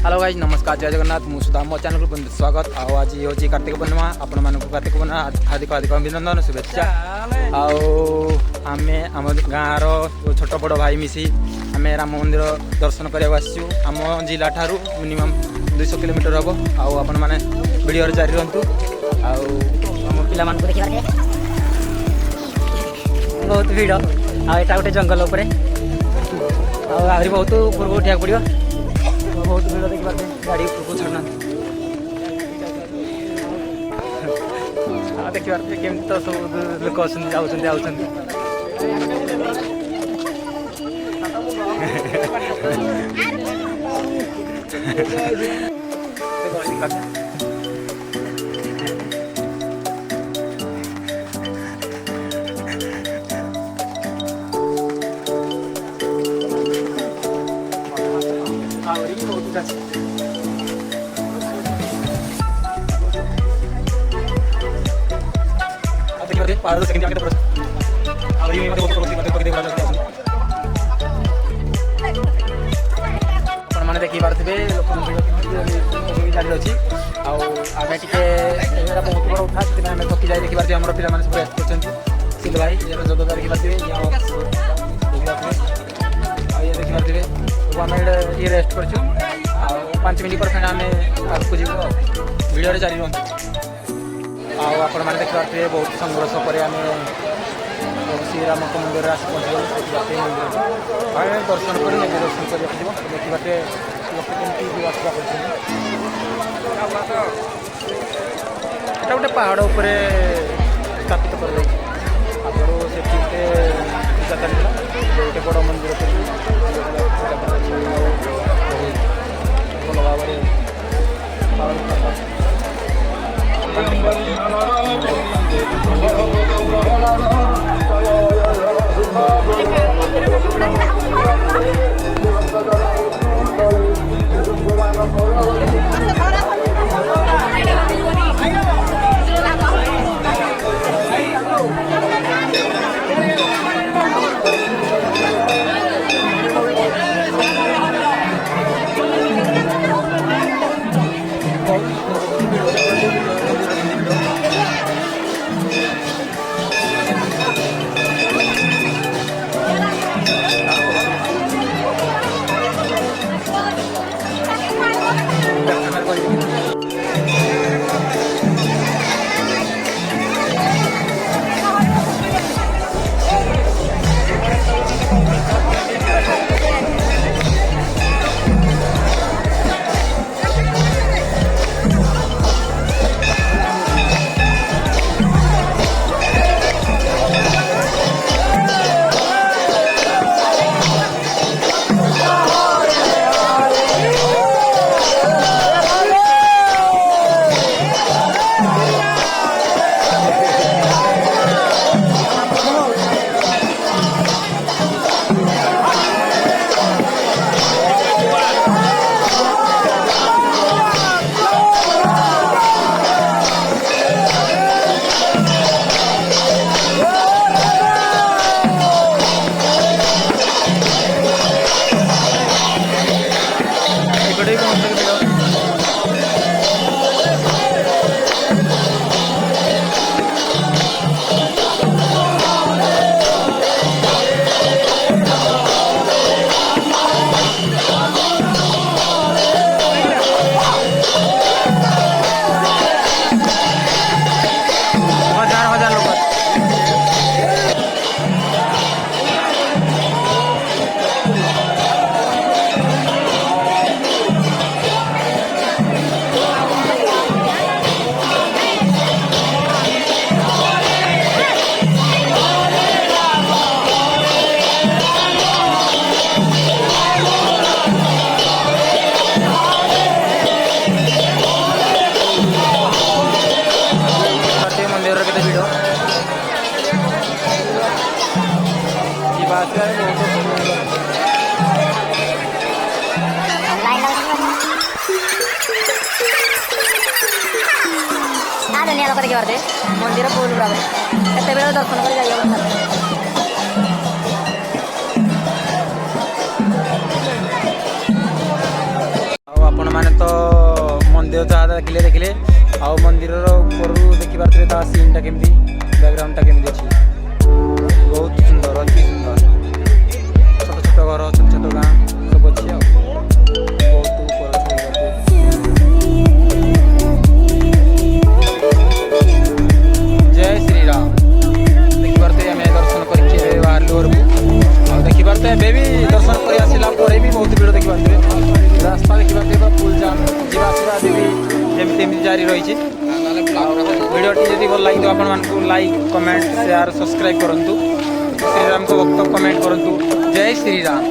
Hello guys नमस्कार जय जगन्नाथ मुझे मो चैनल को स्वागत आज हूँ कार्तिक पूर्णिमा आपण मानक कार्तिक पूर्णिमा हार्दिक हार्दिक अभिनंदन शुभेच्छा आमे आम गाँव छोट बड़ भाई मिसी आम राम मंदिर दर्शन करने आसचु आम जिला ठारू मिनिमम 200 किलोमीटर हम आपण मैंने वीडियो जारी रुहतु आम पिला बहुत भिड़ आटा गोटे जंगल उपर आहरी बहुत पूर्व उठा पड़ो बहुत भिड़ देखा गाड़ी उपरको छाड़ना देखिए केमी तो सब लोक जाऊँ मैंने देखी पारे लोक जारी अच्छी आम टे बहुत बड़ उठा से आम थकी जाए देखी पारे आम पे सब रेस्ट कर सिल भाई जगह देखी पारे देखी पारे आम ये रेस्ट कर 5 मिनट पर आम आगे जीव भिडियो जारी आपण मैंने देखी पारे बहुत संघर्ष पर आम श्रीराम मंदिर आस पहुँचल मंदिर दर्शन कर दर्शन कर देखी पारे लोक कमी आसवा कर गोटे पहाड़ उपर स्थापित कर आगुरी से पूजा चलता गोटे बड़ मंदिर भल मंदिर फुल भाव केत दर्शन कर आपण ଦେଖିଲେ ଆଉ ମନ୍ଦିରର ଉପରୁ ଦେଖିପାରୁଥିବେ ତା ସିନ୍ଟା କେମିତି ବ୍ୟାକଗ୍ରାଉଣ୍ଡଟା କେମିତି ଅଛି ବହୁତ ସୁନ୍ଦର ଅତି ସୁନ୍ଦର ଛୋଟ ଛୋଟ ଘର ଛୋଟ ଛୋଟ ଗାଁ ସବୁ ଅଛି ଆଉ ବହୁତ ଉପର ଜୟ ଶ୍ରୀରାମ ଦେଖିପାରୁଥିବେ ଆମେ ଦର୍ଶନ କରିକି ବାହାରିଲୁ ଘରକୁ ଆଉ ଦେଖିପାରୁଥିବେ ଏବେ ବି ଦର୍ଶନ କରି ଆସିଲା ପରେ ବି ବହୁତ ଭିଡ଼ ଦେଖିପାରୁଥିବେ ରାସ୍ତା ଦେଖିପାରୁଥିବେ ଫୁଲ୍ ଜାମ୍ ଯିବା ଆସିବା ବି ଯେମିତି ଏମିତି ଜାରି ରହିଛି ଭିଡ଼ିଓଟି ଯଦି ଭଲ ଲାଗିଥିବ ଆପଣମାନଙ୍କୁ ଲାଇକ୍ କମେଣ୍ଟ ସେୟାର ସବସ୍କ୍ରାଇବ୍ କରନ୍ତୁ ଶ୍ରୀରାମଙ୍କ ଭକ୍ତ କମେଣ୍ଟ କରନ୍ତୁ ଜୟ ଶ୍ରୀରାମ।